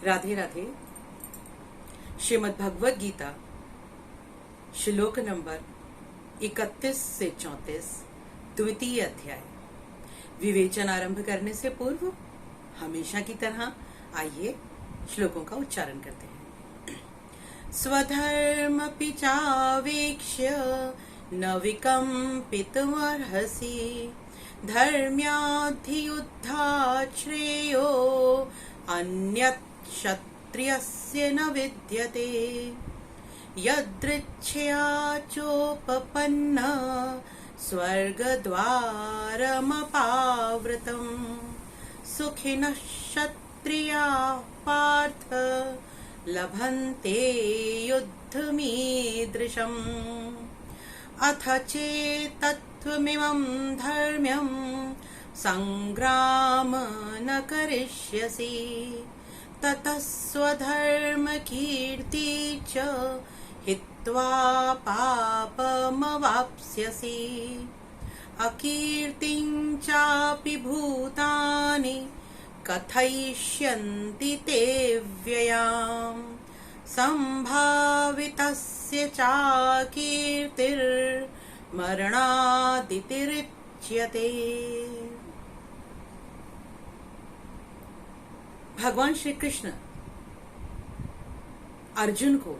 राधे राधे। श्रीमद् भगवद गीता श्लोक नंबर 31 से 34 द्वितीय अध्याय। विवेचन आरंभ करने से पूर्व हमेशा की तरह आइए श्लोकों का उच्चारण करते हैं। स्वधर्मपि चावेक्ष्य न विकम्पितुमर्हसि, धर्म्याधियुद्धात् श्रेयो अन्यत् क्षत्रियस्य न विद्यते। यदृच्छया चोपपन्न स्वर्गद्वारमपावृतम्, सुखिनः क्षत्रियाः पार्थ लभन्ते युद्धमीदृशम्। अथ चेत्तत्त्वमिमं धर्म्यं संग्राम न करिष्यसि, ततः स्वधर्मकीर्ति च हित्वा पापमवाप्स्यसि। अकीर्तिं चापि भूतानि कथयिष्यन्ति ते व्ययाम्, सम्भावितस्य चाकीर्तिर्मरणादितिरिच्यते। भगवान श्री कृष्ण अर्जुन को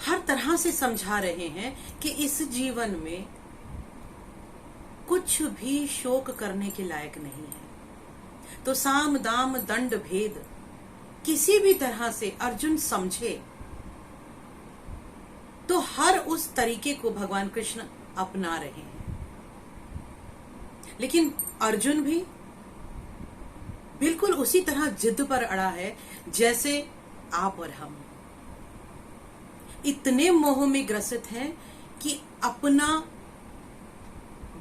हर तरह से समझा रहे हैं कि इस जीवन में कुछ भी शोक करने के लायक नहीं है। तो साम दाम दंड भेद किसी भी तरह से अर्जुन समझे तो हर उस तरीके को भगवान कृष्ण अपना रहे हैं। लेकिन अर्जुन भी बिल्कुल उसी तरह जिद पर अड़ा है जैसे आप और हम। इतने मोह में ग्रसित हैं कि अपना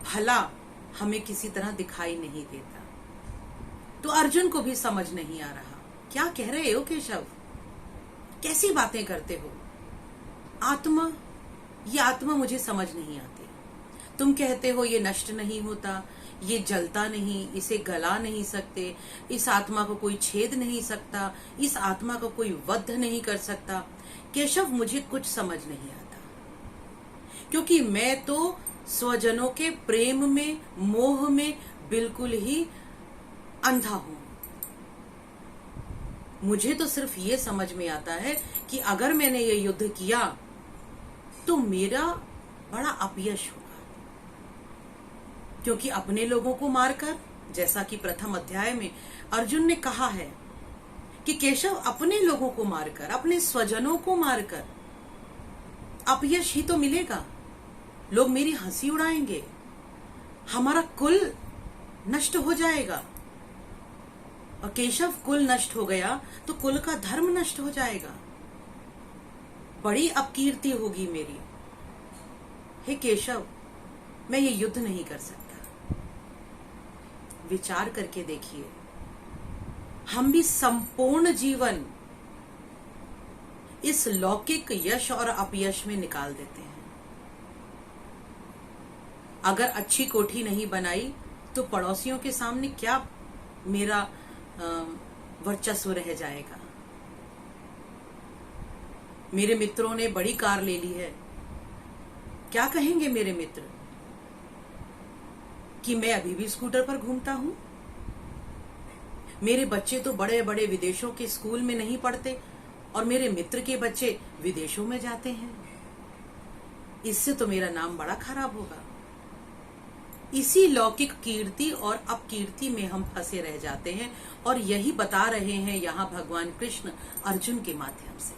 भला हमें किसी तरह दिखाई नहीं देता। तो अर्जुन को भी समझ नहीं आ रहा, क्या कह रहे हो केशव, कैसी बातें करते हो। आत्मा, ये आत्मा मुझे समझ नहीं आती। तुम कहते हो ये नष्ट नहीं होता, ये जलता नहीं, इसे गला नहीं सकते, इस आत्मा को कोई छेद नहीं सकता, इस आत्मा को कोई वध नहीं कर सकता। केशव, मुझे कुछ समझ नहीं आता, क्योंकि मैं तो स्वजनों के प्रेम में, मोह में बिल्कुल ही अंधा हूं। मुझे तो सिर्फ ये समझ में आता है कि अगर मैंने ये युद्ध किया तो मेरा बड़ा अपयश होगा, क्योंकि अपने लोगों को मारकर, जैसा कि प्रथम अध्याय में अर्जुन ने कहा है कि केशव, अपने लोगों को मारकर, अपने स्वजनों को मारकर अपयश ही तो मिलेगा। लोग मेरी हंसी उड़ाएंगे, हमारा कुल नष्ट हो जाएगा। और केशव, कुल नष्ट हो गया तो कुल का धर्म नष्ट हो जाएगा, बड़ी अपकीर्ति होगी मेरी। हे केशव, मैं ये युद्ध नहीं कर सकता। विचार करके देखिए, हम भी संपूर्ण जीवन इस लौकिक यश और अपयश में निकाल देते हैं। अगर अच्छी कोठी नहीं बनाई तो पड़ोसियों के सामने क्या मेरा वर्चस्व रह जाएगा। मेरे मित्रों ने बड़ी कार ले ली है, क्या कहेंगे मेरे मित्र कि मैं अभी भी स्कूटर पर घूमता हूं। मेरे बच्चे तो बड़े बड़े विदेशों के स्कूल में नहीं पढ़ते और मेरे मित्र के बच्चे विदेशों में जाते हैं। इससे तो मेरा नाम बड़ा खराब होगा। इसी लौकिक कीर्ति और अपकीर्ति में हम फंसे रह जाते हैं, और यही बता रहे हैं यहाँ भगवान कृष्ण अर्जुन के माध्यम से।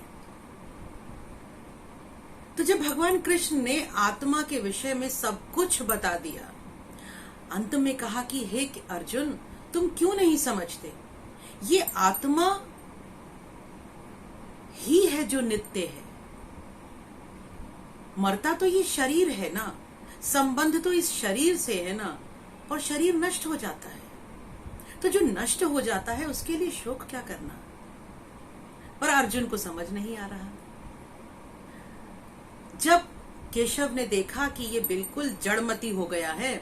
तो जब भगवान कृष्ण ने आत्मा के विषय में सब कुछ बता दिया, अंत में कहा कि हे अर्जुन, तुम क्यों नहीं समझते, ये आत्मा ही है जो नित्य है। मरता तो ये शरीर है ना, संबंध तो इस शरीर से है ना, और शरीर नष्ट हो जाता है। तो जो नष्ट हो जाता है उसके लिए शोक क्या करना। पर अर्जुन को समझ नहीं आ रहा। जब केशव ने देखा कि ये बिल्कुल जड़मती हो गया है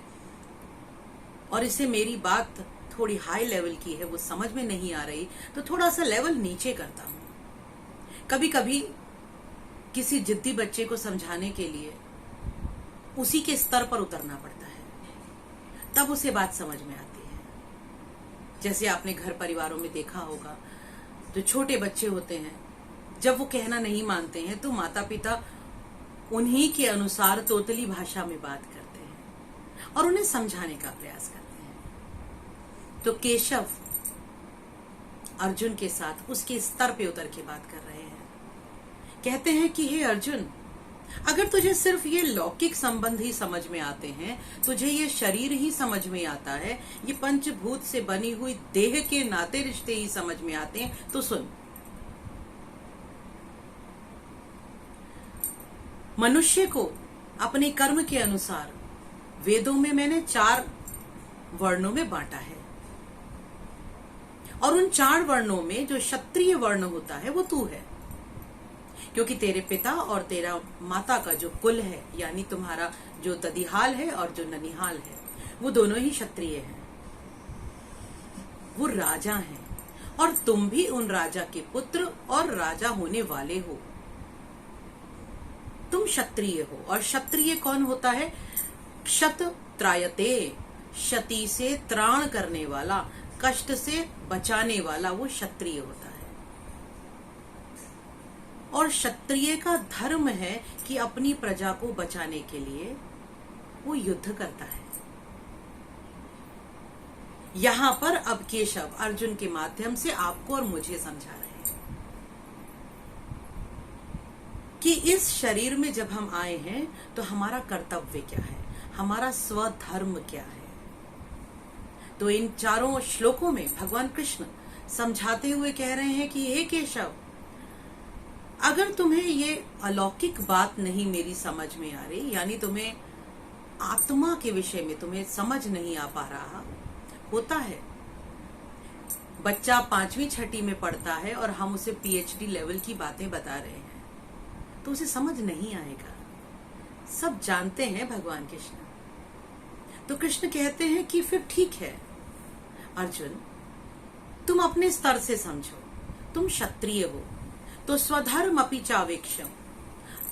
और इसे मेरी बात थोड़ी हाई लेवल की है, वो समझ में नहीं आ रही, तो थोड़ा सा लेवल नीचे करता हूं। कभी कभी किसी जिद्दी बच्चे को समझाने के लिए उसी के स्तर पर उतरना पड़ता है, तब उसे बात समझ में आती है। जैसे आपने घर परिवारों में देखा होगा, जो छोटे बच्चे होते हैं, जब वो कहना नहीं मानते हैं तो माता पिता उन्हीं के अनुसार तोतली भाषा में बात करते हैं और उन्हें समझाने का प्रयास करते हैं। तो केशव अर्जुन के साथ उसके स्तर पे उतर के बात कर रहे हैं। कहते हैं कि हे अर्जुन, अगर तुझे सिर्फ ये लौकिक संबंध ही समझ में आते हैं, तुझे ये शरीर ही समझ में आता है, ये पंचभूत से बनी हुई देह के नाते रिश्ते ही समझ में आते हैं, तो सुन। मनुष्य को अपने कर्म के अनुसार वेदों में मैंने 4 वर्णों में बांटा है, और उन 4 वर्णों में जो क्षत्रिय वर्ण होता है वो तू है, क्योंकि तेरे पिता और तेरा माता का जो कुल है, यानी तुम्हारा जो ददिहाल है और जो ननिहाल है, वो दोनों ही क्षत्रिय हैं, वो राजा हैं, और तुम भी उन राजा के पुत्र और राजा होने वाले हो। तुम क्षत्रिय हो, और क्षत्रिय कौन होता है? क्षत त्रायते, क्षति से त्राण करने वाला, कष्ट से बचाने वाला, वो क्षत्रिय होता है। और क्षत्रिय का धर्म है कि अपनी प्रजा को बचाने के लिए वो युद्ध करता है। यहां पर अब केशव अर्जुन के माध्यम से आपको और मुझे समझा रहे हैं कि इस शरीर में जब हम आए हैं तो हमारा कर्तव्य क्या है, हमारा स्वधर्म क्या है। तो इन 4 श्लोकों में भगवान कृष्ण समझाते हुए कह रहे हैं कि हे केशव, अगर तुम्हें ये अलौकिक बात नहीं मेरी समझ में आ रही, यानी तुम्हें आत्मा के विषय में तुम्हें समझ नहीं आ पा रहा, होता है बच्चा 5वीं 6ठी में पढ़ता है और हम उसे PhD लेवल की बातें बता रहे हैं तो उसे समझ नहीं आएगा। सब जानते हैं भगवान कृष्ण। तो कृष्ण कहते हैं कि फिर ठीक है अर्जुन, तुम अपने स्तर से समझो, तुम क्षत्रिय हो तो स्वधर्म अपि चावेक्षम,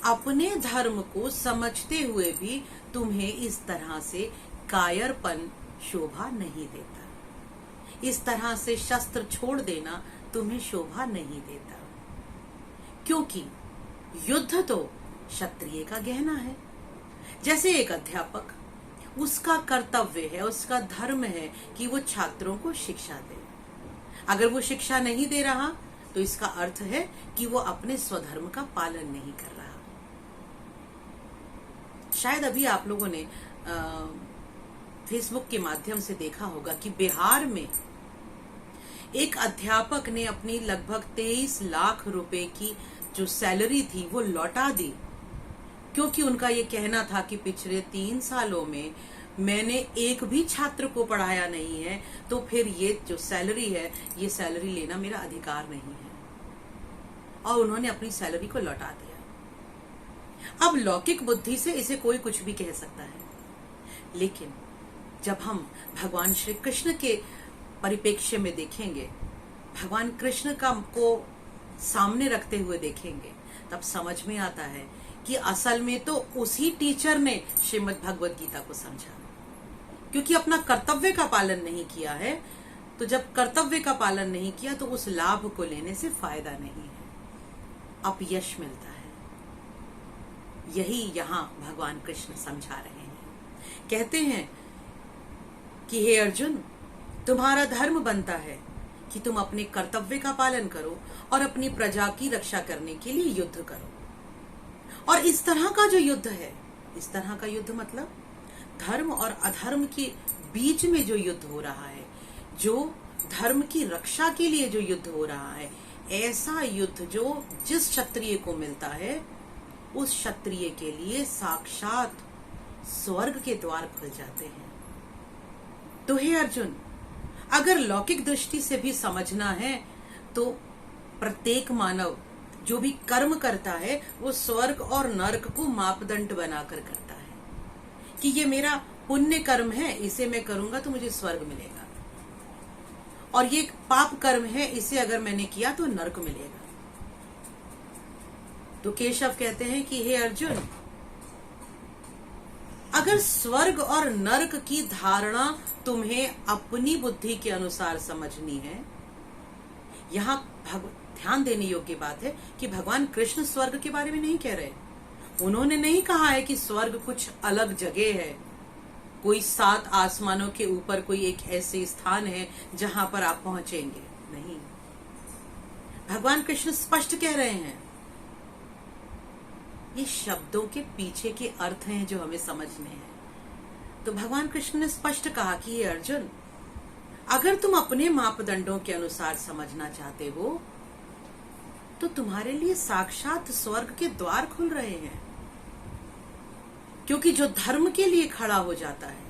अपने धर्म को समझते हुए भी तुम्हें इस तरह से कायरपन शोभा नहीं देता, इस तरह से शस्त्र छोड़ देना तुम्हें शोभा नहीं देता, क्योंकि युद्ध तो क्षत्रिय का गहना है। जैसे एक अध्यापक, उसका कर्तव्य है, उसका धर्म है कि वो छात्रों को शिक्षा दे। अगर वो शिक्षा नहीं दे रहा तो इसका अर्थ है कि वो अपने स्वधर्म का पालन नहीं कर रहा। शायद अभी आप लोगों ने फेसबुक के माध्यम से देखा होगा कि बिहार में एक अध्यापक ने अपनी लगभग 23 लाख रुपए की जो सैलरी थी वो लौटा दी, क्योंकि उनका ये कहना था कि पिछले 3 सालों में मैंने एक भी छात्र को पढ़ाया नहीं है, तो फिर ये जो सैलरी है, ये सैलरी लेना मेरा अधिकार नहीं है, और उन्होंने अपनी सैलरी को लौटा दिया। अब लौकिक बुद्धि से इसे कोई कुछ भी कह सकता है, लेकिन जब हम भगवान श्री कृष्ण के परिप्रेक्ष्य में देखेंगे, भगवान कृष्ण का को सामने रखते हुए देखेंगे, तब समझ में आता है कि असल में तो उसी टीचर ने श्रीमद् भगवद गीता को समझा, क्योंकि अपना कर्तव्य का पालन नहीं किया है। तो जब कर्तव्य का पालन नहीं किया तो उस लाभ को लेने से फायदा नहीं है, अपयश मिलता है। यही यहाँ भगवान कृष्ण समझा रहे हैं। कहते हैं कि हे अर्जुन, तुम्हारा धर्म बनता है कि तुम अपने कर्तव्य का पालन करो और अपनी प्रजा की रक्षा करने के लिए युद्ध करो। और इस तरह का जो युद्ध है, इस तरह का युद्ध मतलब धर्म और अधर्म के बीच में जो युद्ध हो रहा है, जो धर्म की रक्षा के लिए जो युद्ध हो रहा है, ऐसा युद्ध जो जिस क्षत्रिय को मिलता है, उस क्षत्रिय के लिए साक्षात स्वर्ग के द्वार खुल जाते हैं। तो हे अर्जुन, अगर लौकिक दृष्टि से भी समझना है तो प्रत्येक मानव जो भी कर्म करता है वो स्वर्ग और नरक को मापदंड बनाकर करता है कि ये मेरा पुण्य कर्म है, इसे मैं करूंगा तो मुझे स्वर्ग मिलेगा, और ये एक पाप कर्म है, इसे अगर मैंने किया तो नरक मिलेगा। तो केशव कहते हैं कि हे अर्जुन, अगर स्वर्ग और नरक की धारणा तुम्हें अपनी बुद्धि के अनुसार समझनी है, यहां ध्यान देने योग्य बात है कि भगवान कृष्ण स्वर्ग के बारे में नहीं कह रहे। उन्होंने नहीं कहा है कि स्वर्ग कुछ अलग जगह है, कोई 7 आसमानों के ऊपर कोई एक ऐसे स्थान है जहां पर आप पहुंचेंगे। नहीं, भगवान कृष्ण स्पष्ट कह रहे हैं। ये शब्दों के पीछे के अर्थ हैं जो हमें समझने हैं। तो भगवान कृष्ण ने स्पष्ट कहा कि ये अर्जुन, अगर तुम अपने मापदंडों के अनुसार समझना चाहते हो तो तुम्हारे लिए साक्षात स्वर्ग के द्वार खुल रहे हैं। क्योंकि जो धर्म के लिए खड़ा हो जाता है,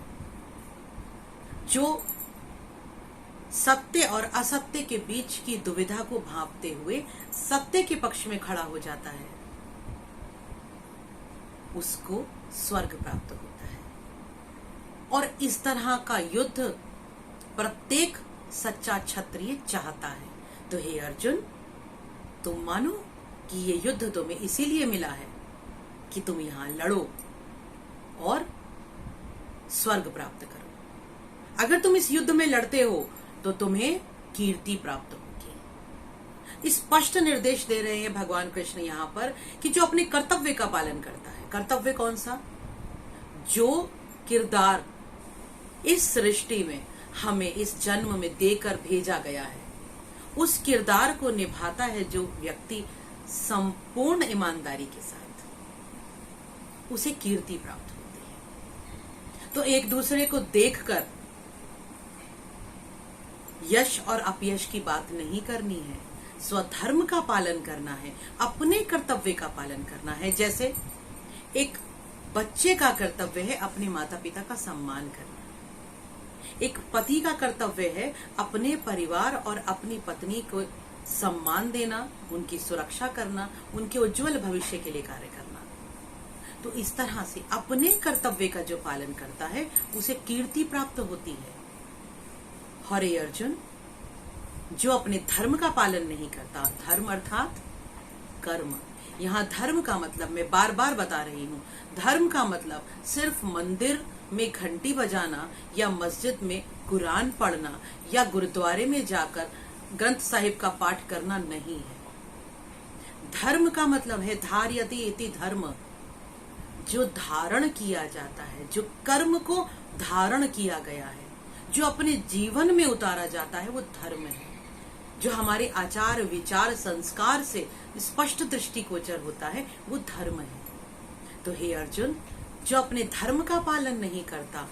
जो सत्य और असत्य के बीच की दुविधा को भांपते हुए सत्य के पक्ष में खड़ा हो जाता है, उसको स्वर्ग प्राप्त होता है। और इस तरह का युद्ध प्रत्येक सच्चा क्षत्रिय चाहता है। तो हे अर्जुन, तुम मानो कि ये युद्ध तुम्हें इसीलिए मिला है कि तुम यहां लड़ो और स्वर्ग प्राप्त करो। अगर तुम इस युद्ध में लड़ते हो तो तुम्हें कीर्ति प्राप्त होगी। स्पष्ट निर्देश दे रहे हैं भगवान कृष्ण यहां पर कि जो अपने कर्तव्य का पालन करता है। कर्तव्य कौन सा? जो किरदार इस सृष्टि में हमें इस जन्म में देकर भेजा गया है, उस किरदार को निभाता है जो व्यक्ति संपूर्ण ईमानदारी के साथ, उसे कीर्ति प्राप्त होती है। तो एक दूसरे को देखकर यश और अपयश की बात नहीं करनी है, स्वधर्म का पालन करना है, अपने कर्तव्य का पालन करना है। जैसे एक बच्चे का कर्तव्य है अपने माता पिता का सम्मान करना, एक पति का कर्तव्य है अपने परिवार और अपनी पत्नी को सम्मान देना, उनकी सुरक्षा करना, उनके उज्जवल भविष्य के लिए कार्य करना। तो इस तरह से अपने कर्तव्य का जो पालन करता है उसे कीर्ति प्राप्त होती है। हरे अर्जुन, जो अपने धर्म का पालन नहीं करता, धर्म अर्थात कर्म, यहाँ धर्म का मतलब मैं बार बार बता रही हूँ, धर्म का मतलब सिर्फ मंदिर में घंटी बजाना या मस्जिद में कुरान पढ़ना या गुरुद्वारे में जाकर ग्रंथ साहिब का पाठ करना नहीं है। धर्म का मतलब है धार्यति इति धर्म, जो धारण किया जाता है, जो कर्म को धारण किया गया है, जो अपने जीवन में उतारा जाता है, वो धर्म है। जो हमारे आचार विचार संस्कार से स्पष्ट दृष्टिगोचर होता है, वो धर्म है। तो हे अर्जुन, जो अपने धर्म का पालन नहीं करता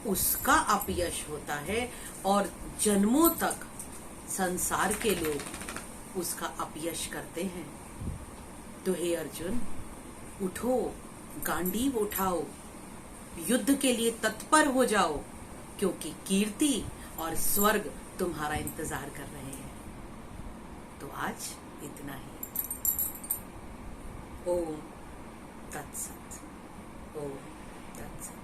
उसका अपयश होता है और जन्मों तक संसार के लोग उसका अपयश करते हैं। तो हे अर्जुन, उठो, गांडीव उठाओ, युद्ध के लिए तत्पर हो जाओ, क्योंकि कीर्ति और स्वर्ग तुम्हारा इंतजार कर रहे हैं। तो आज इतना ही। ओम तत्सत। ओम तत्सत।